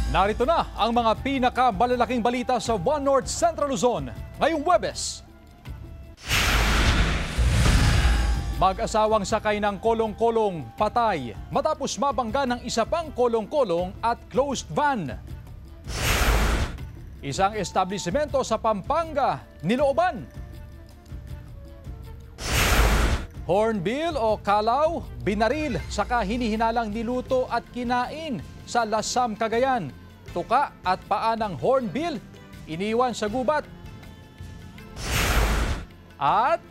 Narito na ang mga pinakamalalaking balita sa One North Central Luzon ngayong Huwebes. Mag-asawang sakay ng kolong-kolong patay matapos mabangga ng isa pang kolong-kolong at closed van. Isang establisimento sa Pampanga nilooban. Hornbill o kalaw, binaril saka hinihinalang niluto at kinain sa Lasam, Cagayan. Tuka at paa ng hornbill iniwan sa gubat. At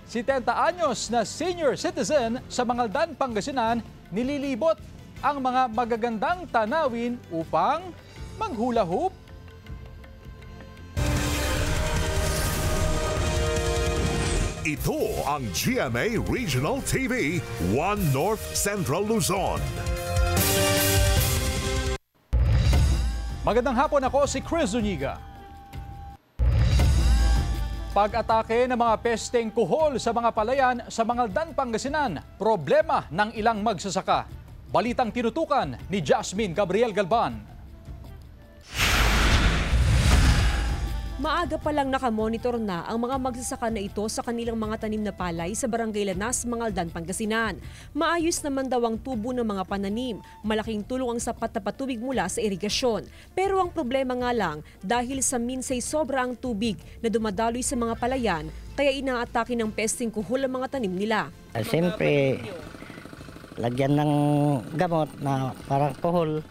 70 anyos na senior citizen sa Mangaldan, Pangasinan nililibot ang mga magagandang tanawin upang maghula hoop. Ito ang GMA Regional TV, One North Central Luzon. Magandang hapon, ako si Chris Zuniga. Pag-atake ng mga pesteng kuhol sa mga palayan sa Mangaldan, Pangasinan, problema ng ilang magsasaka. Balitang tinutukan ni Jasmine Gabriel Galban. Maaga pa lang nakamonitor na ang mga magsasaka na ito sa kanilang mga tanim na palay sa Barangay Lanas, Mangaldan, Pangasinan. Maayos naman daw ang tubo ng mga pananim. Malaking tulong ang sapat na patubig mula sa irigasyon. Pero ang problema nga lang, dahil sa minsay sobra ang tubig na dumadaloy sa mga palayan, kaya inaatake ng pesteng kuhol ang mga tanim nila. Siyempre, lagyan ng gamot na parang kuhol.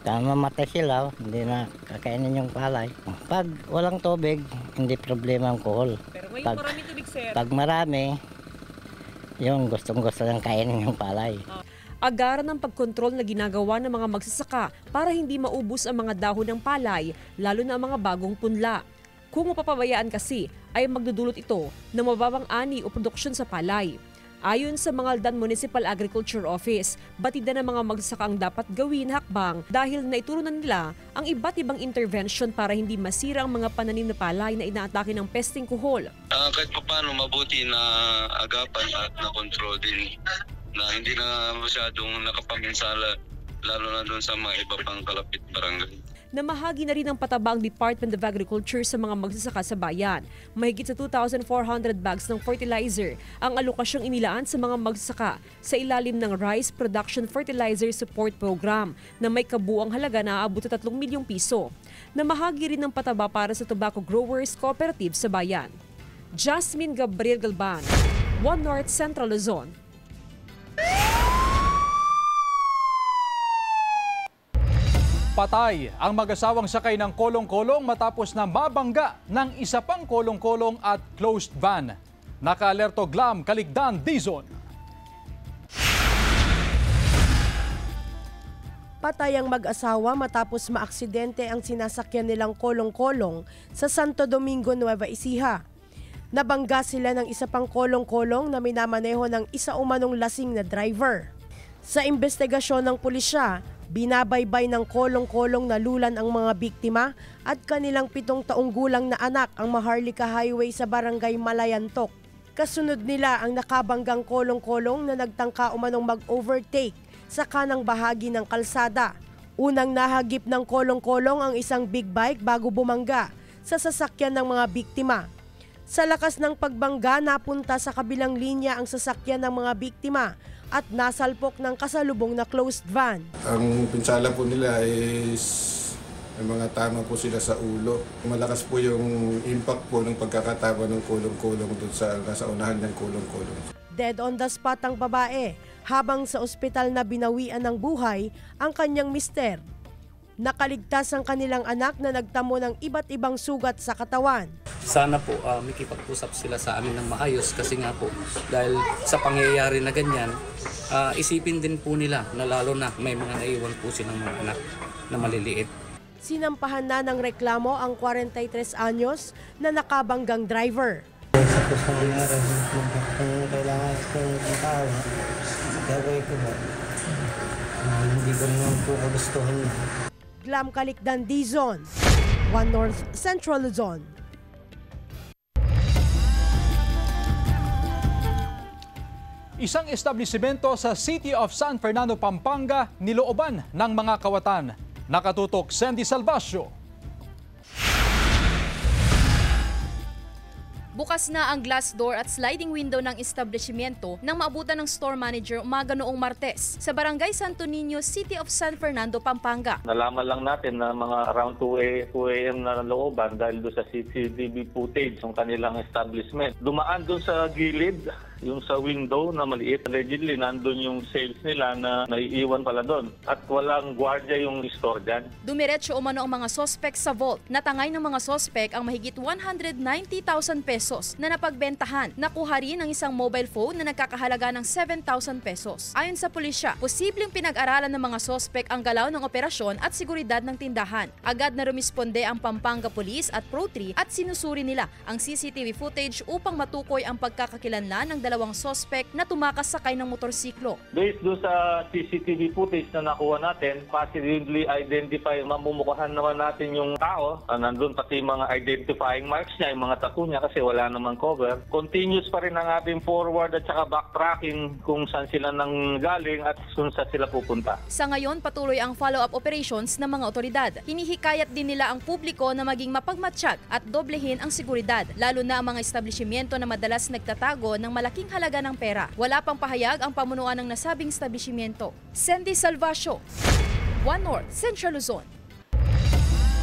Mamatay sila, hindi na kakainin yung palay. Pag walang tubig, hindi problema ang kuhol. Pero ngayon marami tubig, sir. Pag marami, yung gustong-gusto lang kainin yung palay. Agaran ng pagkontrol na ginagawa ng mga magsasaka para hindi maubos ang mga dahon ng palay, lalo na ang mga bagong punla. Kung mapapabayaan kasi, ay magdudulot ito ng mababang ani o produksyon sa palay. Ayon sa Mangaldan Municipal Agriculture Office, batida ng mga magsasaka ang dapat gawin hakbang dahil naituro na nila ang iba't ibang intervention para hindi masira ang mga pananim na palay na inaatake ng pesteng kuhol. Kahit pa paano mabuti na agapan at na control din na hindi na masyadong nakapaminsala lalo na doon sa mga iba pang kalapit barangay. Namahagi na rin ng pataba ang Department of Agriculture sa mga magsasaka sa bayan. Mahigit sa 2,400 bags ng fertilizer ang alokasyong inilaan sa mga magsasaka sa ilalim ng Rice Production Fertilizer Support Program na may kabuang halaga na aabot sa 3 milyong piso. Namahagi rin ng pataba para sa Tobacco Growers Cooperative sa bayan. Jasmine Gabriel Galban, One North Central Luzon. Patay ang mag-asawang sakay ng kolong-kolong matapos na mabangga ng isa pang kolong-kolong at closed van. Naka-alerto Glam Caligdan, Dizon. Patay ang mag-asawa matapos maaksidente ang sinasakyan nilang kolong-kolong sa Santo Domingo, Nueva Ecija. Nabangga sila ng isa pang kolong-kolong na minamaneho ng isa umanong lasing na driver. Sa investigasyon ng pulisya, binabaybay ng kolong-kolong na lulan ang mga biktima at kanilang 7 taong gulang na anak ang Maharlika Highway sa Barangay Malayantok. Kasunod nila ang nakabanggang kolong-kolong na nagtangka umanong mag-overtake sa kanang bahagi ng kalsada. Unang nahagip ng kolong-kolong ang isang big bike bago bumangga sa sasakyan ng mga biktima. Sa lakas ng pagbangga, napunta sa kabilang linya ang sasakyan ng mga biktima at nasalpok ng kasalubong na closed van. Ang pinsala po nila is may mga tama po sila sa ulo. Malakas po yung impact po ng pagkakatama ng kolong-kolong doon sa nasa unahan ng kolong-kolong. Dead on the spot ang babae habang sa ospital na binawian ng buhay ang kanyang mister. Nakaligtas ang kanilang anak na nagtamo ng iba't ibang sugat sa katawan. Sana po makipag-usap sila sa amin ng maayos kasi nga po dahil sa pangyayari na ganyan, isipin din po nila na lalo na may mga naiwan po silang mga anak na maliliit. Sinampahan na ng reklamo ang 43 anyos na nakabanggang driver. Sa pangyayari, kung kailangan ko ng tao, gagawin ko ba? Hindi ko naman po kagustuhan niya. Glam Caligdan, Dizon, One North Central Luzon. Isang establisimento sa City of San Fernando, Pampanga, nilooban ng mga kawatan. Nakatutok Sandy Salvacio. Bukas na ang glass door at sliding window ng establishmento nang maabutan ng store manager umaga noong Martes sa Barangay Santo Niño, City of San Fernando, Pampanga. Nalaman lang natin na mga around 2 a.m. na looban dahil doon sa CCTV footage ng kanilang establishment. Dumaan doon sa gilid, yung sa window na maliit. Allegedly, nandun yung sales nila na naiiwan pala doon. At walang gwardiya yung store dyan. Dumiretso umano ang mga sospek sa vault. Natangay ng mga sospek ang mahigit 190,000 pesos na napagbentahan. Nakuha rin ang isang mobile phone na nagkakahalaga ng 7,000 pesos. Ayon sa pulisya, posibleng pinag-aralan ng mga sospek ang galaw ng operasyon at seguridad ng tindahan. Agad na rumisponde ang Pampanga Police at Pro3 at sinusuri nila ang CCTV footage upang matukoy ang pagkakakilanlan ng dalawang sospek na tumakas sakay ng motorsiklo. Based doon sa CCTV footage na nakuha natin, positively identify, mamumukhaan naman natin yung tao. Nandun pati mga identifying marks niya, yung mga tattoo niya kasi wala namang cover. Continuous pa rin ang ating forward at saka backtracking kung saan sila nang galing at kung saan sila pupunta. Sa ngayon, patuloy ang follow-up operations ng mga otoridad. Hinihikayat din nila ang publiko na maging mapagmatsyag at doblehin ang seguridad, lalo na ang mga establishmento na madalas nagtatago ng malaking halaga ng pera. Wala pang pahayag ang pamunuan ng nasabing establishmento. Sandy Salvacio, One North, Central Luzon.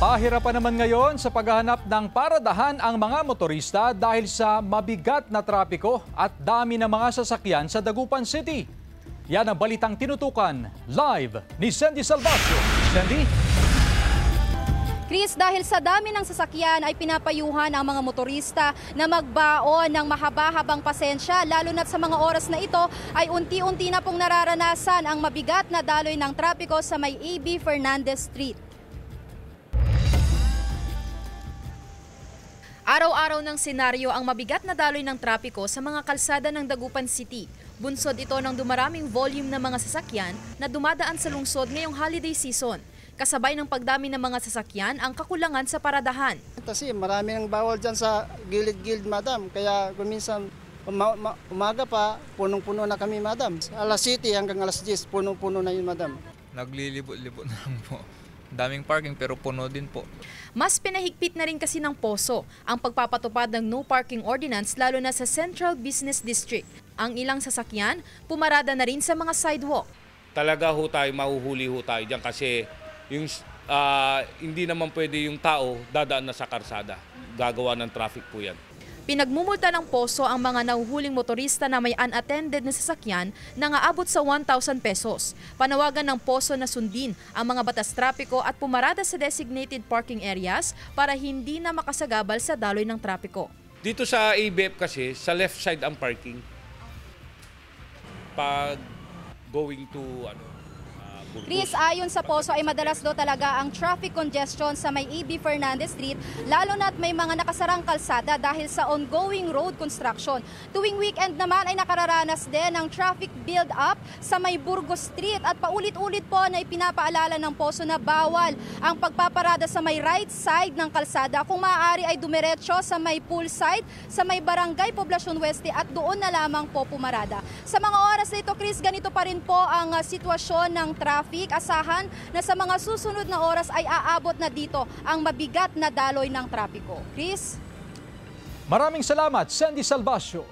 Pahirapan naman ngayon sa paghahanap ng paradahan ang mga motorista dahil sa mabigat na trapiko at dami ng mga sasakyan sa Dagupan City. Yan ang balitang tinutukan live ni Sandy Salvacio. Sandy? Chris, dahil sa dami ng sasakyan ay pinapayuhan ang mga motorista na magbaon ng mahaba-habang pasensya, lalo na't sa mga oras na ito ay unti-unti na pong nararanasan ang mabigat na daloy ng trapiko sa may A.B. Fernandez Street. Araw-araw ng senaryo ang mabigat na daloy ng trapiko sa mga kalsada ng Dagupan City. Bunsod ito ng dumaraming volume ng mga sasakyan na dumadaan sa lungsod ngayong holiday season. Kasabay ng pagdami ng mga sasakyan ang kakulangan sa paradahan. Kasi marami nang bawal dyan sa gilid-gilid, madam. Kaya minsan umaga pa, punong-puno na kami, madam. Alas 7 hanggang alas 10, punong-puno na yun, madam. Naglilibot-libot na lang po. Daming parking pero puno din po. Mas pinahigpit na rin kasi ng Poso ang pagpapatupad ng no parking ordinance lalo na sa Central Business District. Ang ilang sasakyan, pumarada na rin sa mga sidewalk. Talaga ho tayo, mahuhuli ho tayo dyan kasi yung, hindi naman pwede yung tao dadaan na sa karsada. Gagawa ng traffic po yan. Pinagmumulta ng Poso ang mga nahuhuling motorista na may unattended na sasakyan na aabot sa 1,000 pesos. Panawagan ng Poso na sundin ang mga batas trapiko at pumarada sa designated parking areas para hindi na makasagabal sa daloy ng trapiko. Dito sa ABF kasi, sa left side ang parking. Pag going to Chris, ayon sa Poso ay madalas daw talaga ang traffic congestion sa may A.B. Fernandez Street, lalo na't may mga nakasarang kalsada dahil sa ongoing road construction. Tuwing weekend naman ay nakararanas din ng traffic build-up sa may Burgos Street at paulit-ulit po na ipinapaalala ng Poso na bawal ang pagpaparada sa may right side ng kalsada. Kung maaari ay dumiretso sa may pool side, sa may Barangay Poblacion Oeste at doon na lamang po pumarada. Sa mga oras na ito, Chris, ganito pa rin po ang sitwasyon ng traffic. Asahan na sa mga susunod na oras ay aabot na dito ang mabigat na daloy ng trapiko. Chris? Maraming salamat, Sandy Salvacio.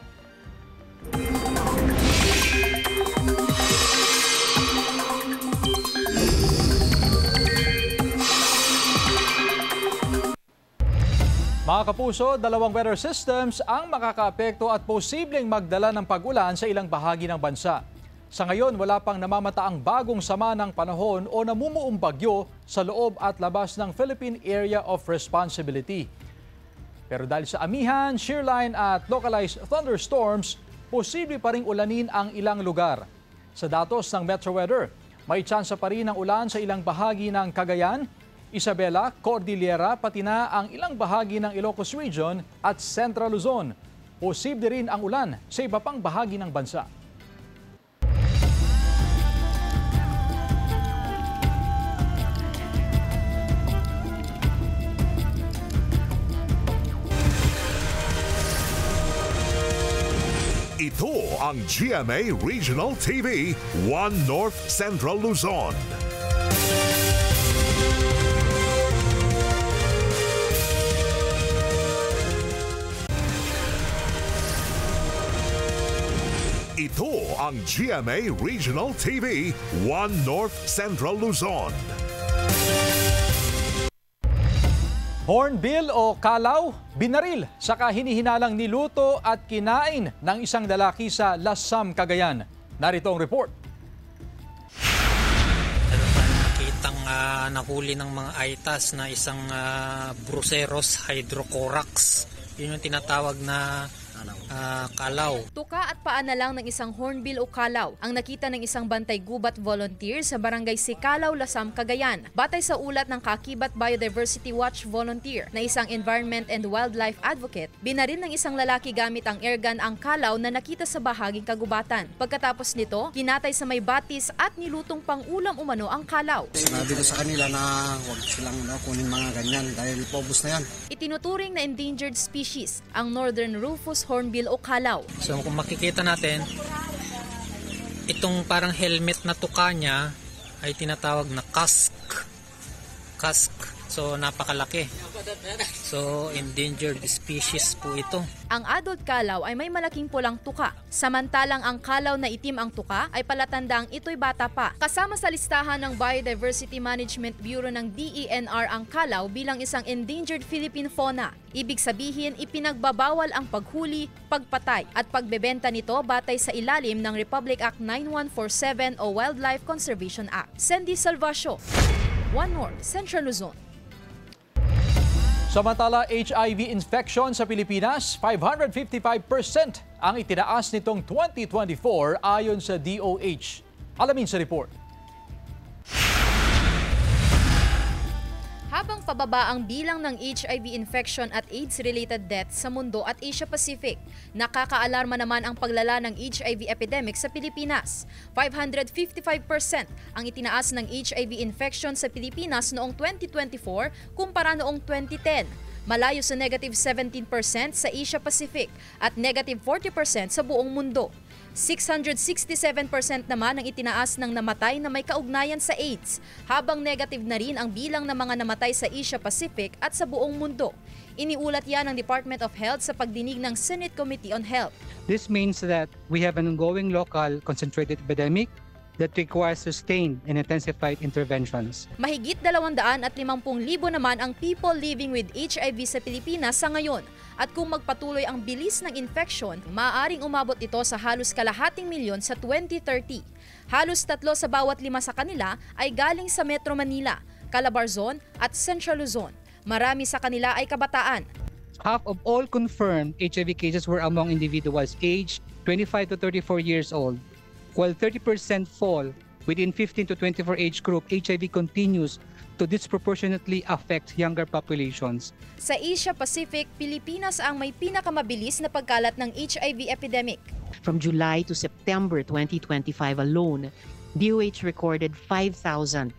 Mga kapuso, dalawang weather systems ang makakaapekto at posibleng magdala ng pag-ulan sa ilang bahagi ng bansa. Sa ngayon, wala pang namamataang bagong sama ng panahon o namumuong bagyo sa loob at labas ng Philippine Area of Responsibility. Pero dahil sa amihan, shearline at localized thunderstorms, posible pa ring ulanin ang ilang lugar. Sa datos ng Metro Weather, may tsansa pa rin ng ulan sa ilang bahagi ng Cagayan, Isabela, Cordillera, pati na ang ilang bahagi ng Ilocos Region at Central Luzon. Posible rin ang ulan sa iba pang bahagi ng bansa. Ito ang GMA Regional TV, One North Central Luzon. Ito ang GMA Regional TV, 1 North Central Luzon. Hornbill o kalaw, binaril, saka hinihinalang niluto at kinain ng isang lalaki sa Lasam, Cagayan. Narito ang report. Nakitang nahuli ng mga aitas na isang Bruceros hydrocorax. Yun yung tinatawag na kalaw. Tuka at paa na lang ng isang hornbill o kalaw ang nakita ng isang bantay gubat volunteer sa barangay Sikalaw, Lasam, Cagayan. Batay sa ulat ng Kakibat Biodiversity Watch volunteer na isang environment and wildlife advocate, binaril ng isang lalaki gamit ang airgun ang kalaw na nakita sa bahaging kagubatan. Pagkatapos nito, kinatay sa may batis at nilutong pang-ulam umano ang kalaw. Sinabi ko sa kanila na huwag silang kunin mga ganyan dahil paubos na yan. Itinuturing na endangered species ang Northern Rufous hornbill o kalaw. So kung makikita natin, itong parang helmet na tuka niya ay tinatawag na casque. So napakalaki. So endangered species po ito. Ang adult kalaw ay may malaking pulang tuka. Samantalang ang kalaw na itim ang tuka ay palatandang ito'y bata pa. Kasama sa listahan ng Biodiversity Management Bureau ng DENR ang kalaw bilang isang endangered Philippine fauna. Ibig sabihin, ipinagbabawal ang paghuli, pagpatay at pagbebenta nito batay sa ilalim ng Republic Act 9147 o Wildlife Conservation Act. Sandy Salvacio, 1 North Central Luzon. Samantala, HIV infection sa Pilipinas, 555% ang itinaas nitong 2024 ayon sa DOH. Alamin sa report. Habang pababa ang bilang ng HIV infection at AIDS-related deaths sa mundo at Asia-Pacific, nakakaalarma naman ang paglala ng HIV epidemic sa Pilipinas. 555% ang itinaas ng HIV infection sa Pilipinas noong 2024 kumpara noong 2010. Malayo sa negative 17% sa Asia-Pacific at negative 40% sa buong mundo. 667% naman ang itinaas ng namatay na may kaugnayan sa AIDS, habang negative na rin ang bilang ng mga namatay sa Asia-Pacific at sa buong mundo. Iniulat yan ng Department of Health sa pagdinig ng Senate Committee on Health. This means that we have an ongoing local concentrated epidemic that requires sustained and intensified interventions. Mahigit 250,000 naman ang people living with HIV sa Pilipinas sa ngayon. At kung magpatuloy ang bilis ng infection, maaaring umabot ito sa halos 250,000 sa 2030. Halos 3 sa bawat 5 sa kanila ay galing sa Metro Manila, Calabarzon at Central Luzon. Marami sa kanila ay kabataan. Half of all confirmed HIV cases were among individuals aged 25 to 34 years old. While 30% fall within 15 to 24 age group, HIV continues to disproportionately affect younger populations. Sa Asia-Pacific, Pilipinas ang may pinakamabilis na pagkalat ng HIV epidemic. From July to September 2025 alone, DOH recorded 5,583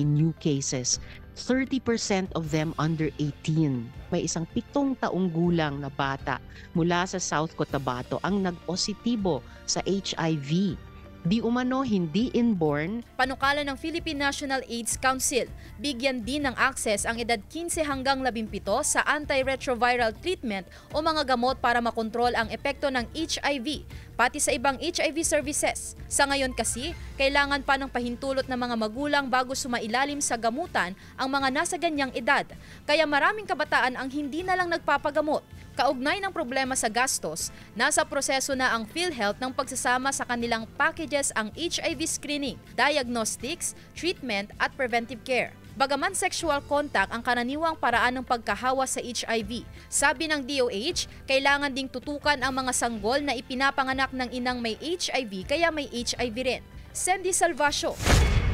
new cases. 30% of them under 18. May isang 7 taong gulang na bata mula sa South Cotabato ang nag-positibo sa HIV. Di umano hindi inborn. Panukala ng Philippine National AIDS Council, bigyan din ng access ang edad 15 hanggang 17 sa antiretroviral treatment o mga gamot para makontrol ang epekto ng HIV, pati sa ibang HIV services. Sa ngayon kasi, kailangan pa ng pahintulot ng mga magulang bago sumailalim sa gamutan ang mga nasa ganyang edad. Kaya maraming kabataan ang hindi na lang nagpapagamot. Kaugnay ng problema sa gastos, nasa proseso na ang PhilHealth ng pagsasama sa kanilang packages ang HIV screening, diagnostics, treatment at preventive care. Bagaman sexual contact ang karaniwang paraan ng pagkahawa sa HIV, sabi ng DOH, kailangan ding tutukan ang mga sanggol na ipinapanganak ng inang may HIV kaya may HIV rin. Sandy Salvacio,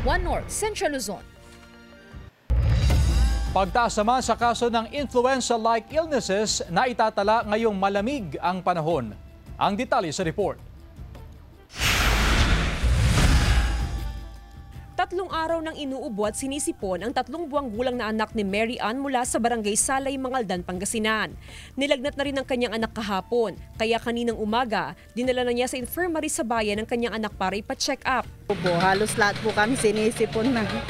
1 North Central Luzon. Pagtaas naman sa kaso ng influenza-like illnesses na itatala ngayong malamig ang panahon. Ang detalye sa report. 3 araw nang inuubo at sinisipon ang 3 buwang gulang na anak ni Mary Ann mula sa barangay Salay, Mangaldan, Pangasinan. Nilagnat na rin ang kanyang anak kahapon, kaya kaninang umaga, dinala na niya sa infirmary sa bayan ng kanyang anak para ipa-check up. Opo, halos lahat po kami sinisipon na. Mahirap.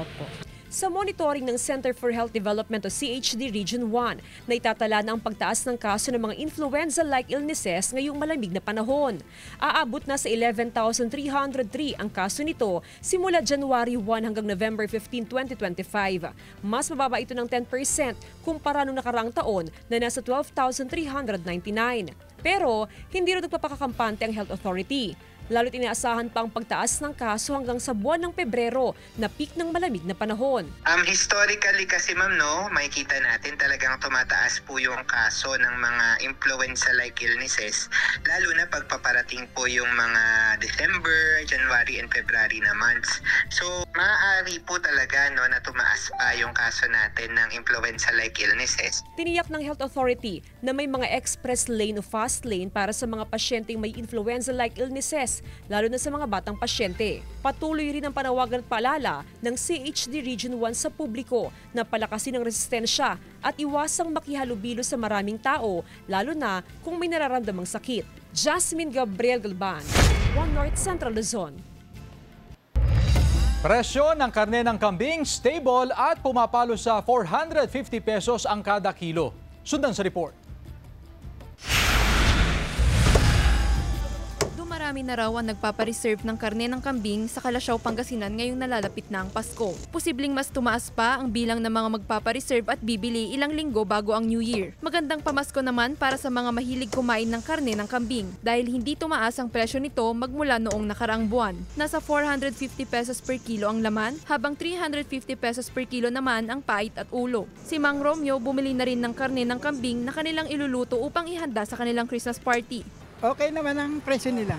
Opo. Sa monitoring ng Center for Health Development o CHD Region 1, na itatala na ang pagtaas ng kaso ng mga influenza-like illnesses ngayong malamig na panahon. Aabot na sa 11,303 ang kaso nito simula January 1 hanggang November 15, 2025. Mas mababa ito ng 10% kumpara noong nakaraang taon na nasa 12,399. Pero hindi rin nagpapakakampante ang Health Authority. Lalo't inaasahan pa ang pagtaas ng kaso hanggang sa buwan ng Pebrero na peak ng malamig na panahon. Historically kasi ma'am, no, makikita natin talagang tumataas po yung kaso ng mga influenza-like illnesses, lalo na pagpaparating po yung mga December, January, and February na months. So, maaari po talaga no, na tumaas pa yung kaso natin ng influenza-like illnesses. Tiniyak ng Health Authority na may mga express lane o fast lane para sa mga pasyenteng may influenza-like illnesses, lalo na sa mga batang pasyente. Patuloy rin ang panawagan at paalala ng CHD Region 1 sa publiko na palakasin ang resistensya at iwasang makihalubilo sa maraming tao, lalo na kung may nararamdamang sakit. Jasmine Gabriel Galban, One North Central Luzon. Presyo ng karne ng kambing stable at pumapalo sa 450 pesos ang kada kilo. Sundan sa report. Marami na raw ang nagpapareserve ng karne ng kambing sa Kalasyaw, Pangasinan ngayong nalalapit na ang Pasko. Posibleng mas tumaas pa ang bilang ng mga magpapareserve at bibili ilang linggo bago ang New Year. Magandang pamasko naman para sa mga mahilig kumain ng karne ng kambing dahil hindi tumaas ang presyo nito magmula noong nakaraang buwan. Nasa 450 pesos per kilo ang laman habang 350 pesos per kilo naman ang pait at ulo. Si Mang Romeo bumili na rin ng karne ng kambing na kanilang iluluto upang ihanda sa kanilang Christmas party. Okay naman ang presyo nila.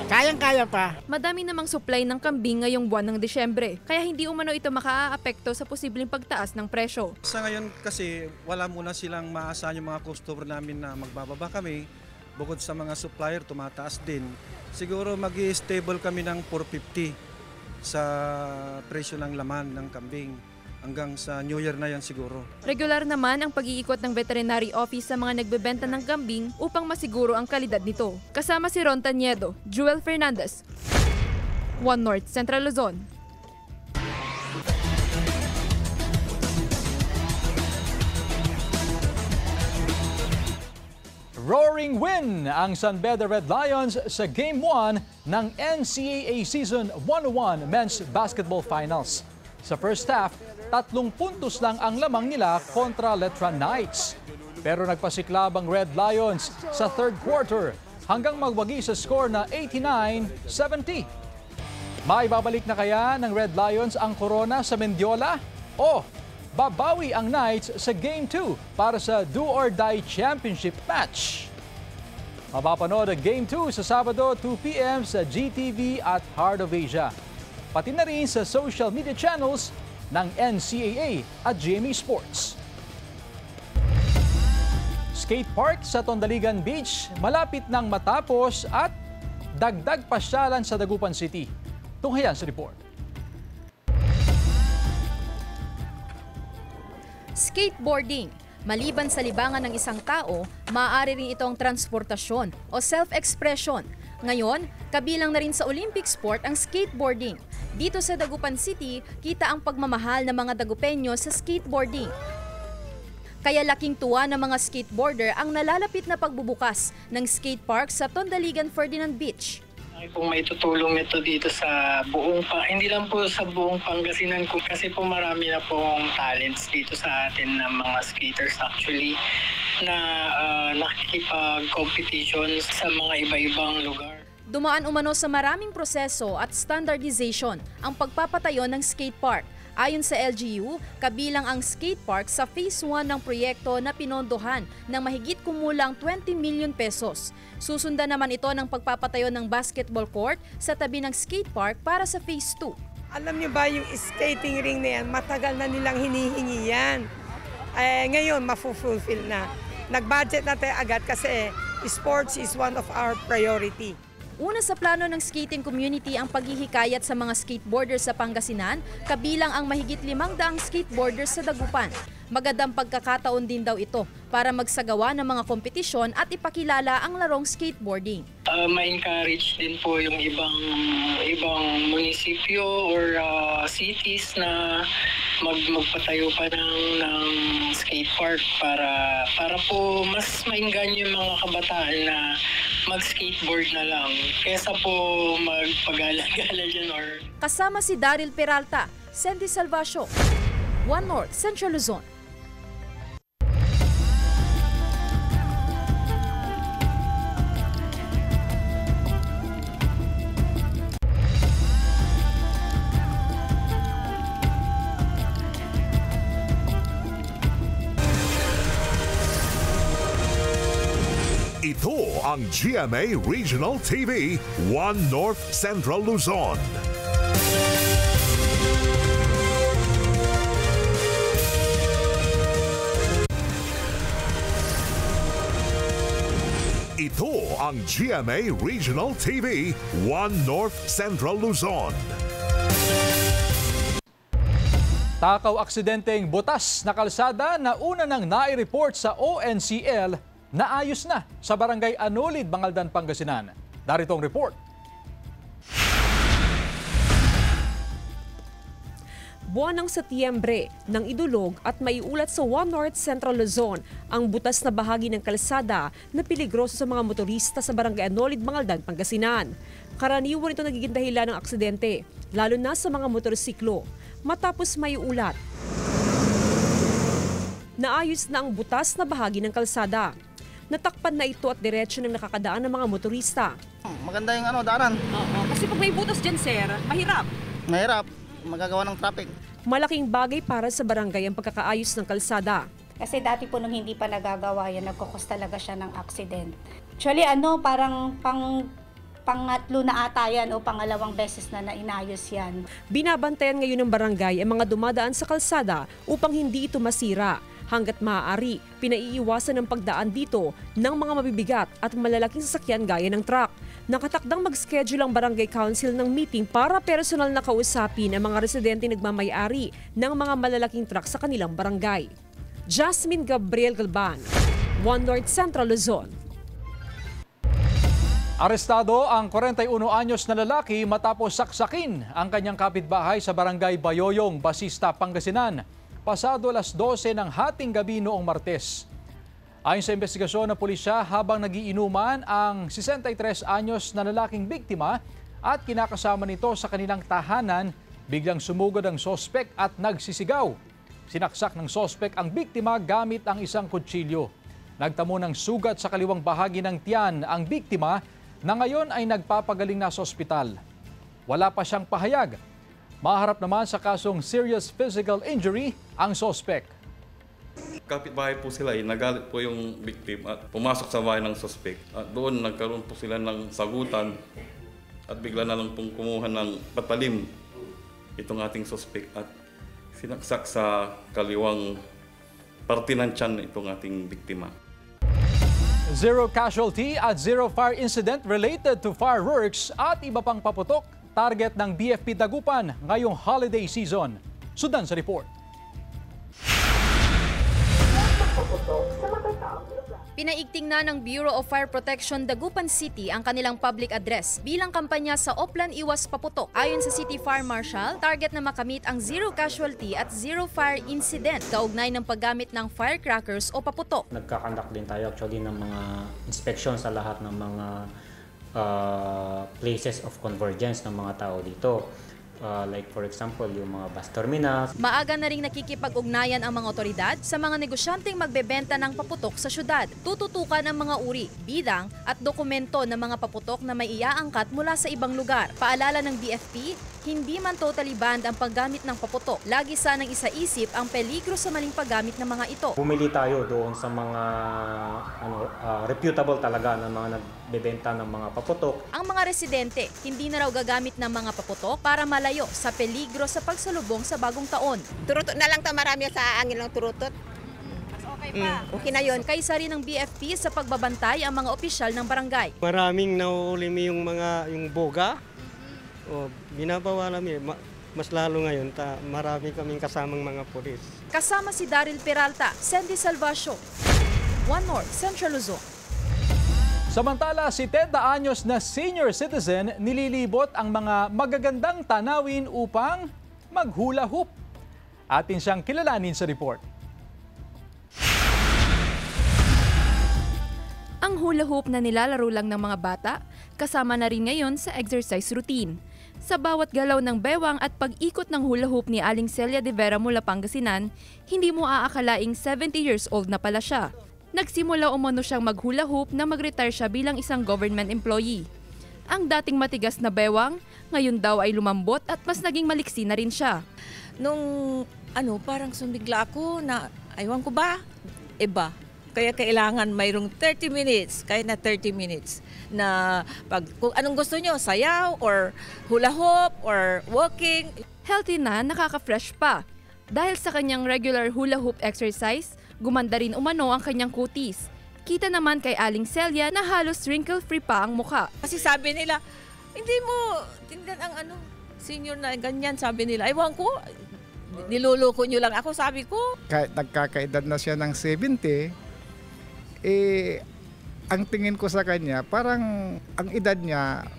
Kayang-kaya pa. Madami namang supply ng kambing ngayong buwan ng Desyembre, kaya hindi umano ito makaaapekto sa posibleng pagtaas ng presyo. Sa ngayon kasi wala muna silang maasahan yung mga customer namin na magbababa kami. Bukod sa mga supplier, tumataas din. Siguro mag-i-stable kami ng 450 sa presyo ng laman ng kambing. Hanggang sa New Year na yan siguro. Regular naman ang pag-iikot ng veterinary office sa mga nagbebenta ng kambing upang masiguro ang kalidad nito. Kasama si Ron Taniedo, Joel Fernandez, One North Central Luzon. Roaring win ang San Beda Red Lions sa Game 1 ng NCAA Season 101 Men's Basketball Finals. Sa first half, 3 puntos lang ang lamang nila kontra Letran Knights. Pero nagpasiklab ang Red Lions sa third quarter hanggang magwagi sa score na 89-70. Maibabalik na kaya ng Red Lions ang korona sa Mendiola? O babawi ang Knights sa Game 2 para sa Do or Die Championship match? Mapapanood ang Game 2 sa Sabado 2 p.m. sa GTV at Heart of Asia. Pati na rin sa social media channels ng NCAA at GMA Sports. Skate park sa Tondaligan Beach malapit nang matapos at dagdag pasyalan sa Dagupan City. Tunghayan sa report. Skateboarding. Maliban sa libangan ng isang tao, maaari rin itong transportasyon o self-expression. Ngayon, kabilang na rin sa Olympic sport ang skateboarding. Dito sa Dagupan City, kita ang pagmamahal ng mga Dagupenyo sa skateboarding. Kaya laking tuwa ng mga skateboarder ang nalalapit na pagbubukas ng skate park sa Tondaligan Ferdinand Beach. Kung may tutulong nito dito sa hindi lang po sa buong Pangasinan kasi po marami na pong talents dito sa atin ng mga skaters actually na nakikipag-competition sa mga iba-ibang lugar. Dumaan umano sa maraming proseso at standardization ang pagpapatayo ng skate park. Ayon sa LGU, kabilang ang skate park sa Phase 1 ng proyekto na pinondohan ng mahigit kumulang 20 million pesos. Susundan naman ito ng pagpapatayo ng basketball court sa tabi ng skate park para sa Phase 2. Alam niyo ba yung skating ring na yan, matagal na nilang hinihingi yan. Ngayon, mafu-fulfill na. Nag-budget na tayo agad kasi sports is one of our priority. Una sa plano ng skating community ang paghihikayat sa mga skateboarders sa Pangasinan, kabilang ang mahigit 500 skateboarders sa Dagupan. Magandang pagkakataon din daw ito para magsagawa ng mga kompetisyon at ipakilala ang larong skateboarding. ma-encourage din po yung ibang munisipyo or cities na magpatayo pa ng skate park para po mas maingganyo yung mga kabataan na mag-skateboard na lang kaysa po magpagala-gala dyan or... Kasama si Daryl Peralta, Sandy Salvacio, One North, Central Luzon. Ito ang GMA Regional TV, One North Central Luzon. Ito ang GMA Regional TV, One North Central Luzon. Takaw aksidenteng butas na kalsada na una nang nai-report sa ONCL na ayos na sa Barangay Anulid, Bangaldan, Pangasinan. Darito ang report. Buwan ng Setyembre nang idulog at maiulat sa One North Central Luzon ang butas na bahagi ng kalsada na peligroso sa mga motorista sa Barangay Anulid, Bangaldan, Pangasinan. Karaniwan ito nagiging dahilan ng aksidente, lalo na sa mga motorsiklo. Matapos maiulat, naayos na ang butas na bahagi ng kalsada. Natakpan na ito at diretsyo ng nakakadaan ng mga motorista. Maganda yung daanan. Oo, kasi pag may butas dyan, sir, mahirap. Mahirap, magagawa ng traffic. Malaking bagay para sa barangay ang pagkakaayos ng kalsada. Kasi dati po nung hindi pa nagagawa yan, nagkukos talaga siya ng accident. Actually, parang pangatlo na ata yan o pangalawang beses na inayos yan. Binabantayan ngayon ng barangay ang mga dumadaan sa kalsada upang hindi ito masira. Hanggat maaari, pinaiiwasan ang pagdaan dito ng mga mabibigat at malalaking sasakyan gaya ng truck. Nakatakdang mag-schedule ang barangay council ng meeting para personal na kausapin ang mga residente nagmamay-ari ng mga malalaking truck sa kanilang barangay. Jasmine Gabriel Galban, One North Central Luzon. Arestado ang 41 anyos na lalaki matapos saksakin ang kanyang kapitbahay sa Barangay Bayoyong, Basista, Pangasinan. Pasado alas 12 ng hating gabi noong Martes. Ayon sa investigasyon ng pulisya, habang nagiinuman ang 63 anyos na lalaking biktima at kinakasama nito sa kanilang tahanan, biglang sumugod ang sospek at nagsisigaw. Sinaksak ng sospek ang biktima gamit ang isang kutsilyo. Nagtamo ng sugat sa kaliwang bahagi ng tiyan ang biktima na ngayon ay nagpapagaling na sa ospital. Wala pa siyang pahayag. Maharap naman sa kasong serious physical injury ang sospek. Kapitbahay po sila, nagalit po yung victim at pumasok sa bahay ng sospek. At doon nagkaroon po sila ng sagutan at bigla na lang pong kumuha ng patalim itong ating sospek at sinaksak sa kaliwang parte ng tiyan itong ating biktima. Zero casualty at zero fire incident related to fireworks at iba pang paputok, target ng BFP Dagupan ngayong holiday season. Sundan sa report. Pinaigting na ng Bureau of Fire Protection Dagupan City ang kanilang public address bilang kampanya sa Oplan Iwas Paputok. Ayon sa City Fire Marshal, target na makamit ang zero casualty at zero fire incident kaugnay ng paggamit ng firecrackers o paputok. Nagkakandak din tayo actually ng mga inspection sa lahat ng mga places of convergence ng mga tao dito. Like for example, yung mga bus terminals. Maaga na ring nakikipag-ugnayan ang mga otoridad sa mga negosyanteng magbebenta ng paputok sa syudad. Tututukan ang mga uri, bidang at dokumento ng mga paputok na may iaangkat mula sa ibang lugar. Paalala ng BFP, hindi man totally banned ang paggamit ng paputok. Lagi sanang isaisip ang peligro sa maling paggamit ng mga ito. Bumili tayo doon sa mga reputable talaga na mga nagbebenta ng mga paputok. Ang mga residente, hindi na raw gagamit ng mga paputok para malayo sa peligro sa pagsalubong sa bagong taon. Turutot na lang marami sa angin ng turutot. Okay pa. Okay na yun. Kaysa rin ng BFP sa pagbabantay ang mga opisyal ng barangay. Maraming nauulim yung boga. O, binabawa namin. Mas lalo ngayon, marami kaming kasamang mga pulis. Kasama si Daryl Peralta, Sandy Salvacio, One North, Central Luzon. Samantala, 70 anyos na senior citizen nililibot ang mga magagandang tanawin upang maghula hoop. Atin siyang kilalanin sa report. Ang hula hoop na nilalaro lang ng mga bata, kasama na rin ngayon sa exercise routine. Sa bawat galaw ng bewang at pag-ikot ng hula hoop ni Aling Celia de Vera mula Pangasinan, hindi mo aakalaing 70 years old na pala siya. Nagsimula umano siyang maghula hoop na mag-retire siya bilang isang government employee. Ang dating matigas na bewang, ngayon daw ay lumambot at mas naging maliksi na rin siya. Nung parang sumigla ako na, aywan ko ba, iba. Kaya kailangan mayroong 30 minutes, kahit na 30 minutes, na kung anong gusto nyo, sayaw or hula hoop or walking. Healthy na, nakaka-fresh pa. Dahil sa kanyang regular hula hoop exercise, gumanda rin umano ang kanyang kutis. Kita naman kay Aling Celia na halos wrinkle-free pa ang mukha. Kasi sabi nila, hindi mo tingnan ang senior na ganyan, sabi nila. Ewan ko, niluloko nyo lang ako, sabi ko. Kahit nagkakaedad na siya ng 70, ang tingin ko sa kanya, parang ang edad niya,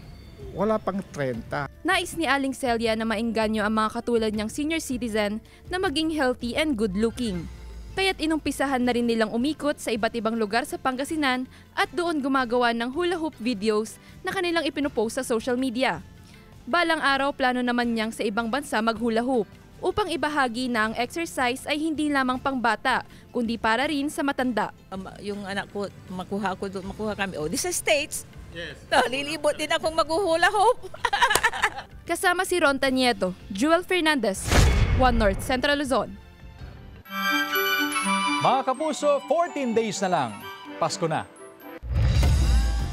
wala pang 30. Nais ni Aling Celia na maengganyo ang mga katulad niyang senior citizen na maging healthy and good-looking. Kaya't inumpisahan na rin nilang umikot sa iba't ibang lugar sa Pangasinan at doon gumagawa ng hula hoop videos na kanilang ipinopost sa social media. Balang araw, plano naman niyang sa ibang bansa maghula hoop upang ibahagi na ang exercise ay hindi lamang pangbata, kundi para rin sa matanda. Yung anak ko, makuha kami, this is States. Yes. Lilibot din akong maghuhula hoop. Kasama si Ronta Nieto, Jewel Fernandez, One North Central Luzon. Mga kapuso, 14 days na lang, Pasko na.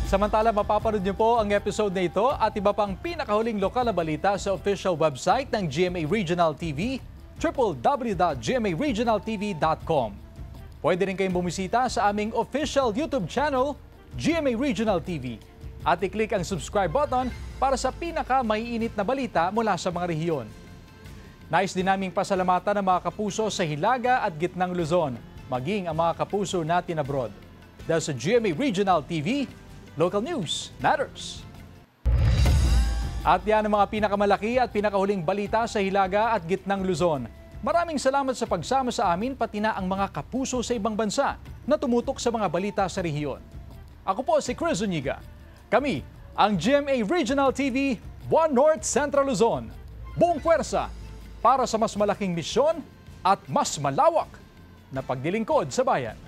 Samantala, mapapanood niyo po ang episode na ito at iba pang pinakahuling lokal na balita sa official website ng GMA Regional TV, www.gmaregionaltv.com. Pwede rin kayong bumisita sa aming official YouTube channel, GMA Regional TV, at i-click ang subscribe button para sa pinaka-maiinit na balita mula sa mga rehiyon. Nais din naming pasalamatan ng mga kapuso sa Hilaga at Gitnang Luzon, maging ang mga kapuso natin abroad. Dahil sa GMA Regional TV, local news matters. At yan ang mga pinakamalaki at pinakahuling balita sa Hilaga at Gitnang Luzon. Maraming salamat sa pagsama sa amin, pati na ang mga kapuso sa ibang bansa na tumutok sa mga balita sa rehiyon. Ako po si Chris Zuniga. Kami ang GMA Regional TV, One North Central Luzon. Buong puwersa para sa mas malaking misyon at mas malawak na pagdilingkod sa bayan.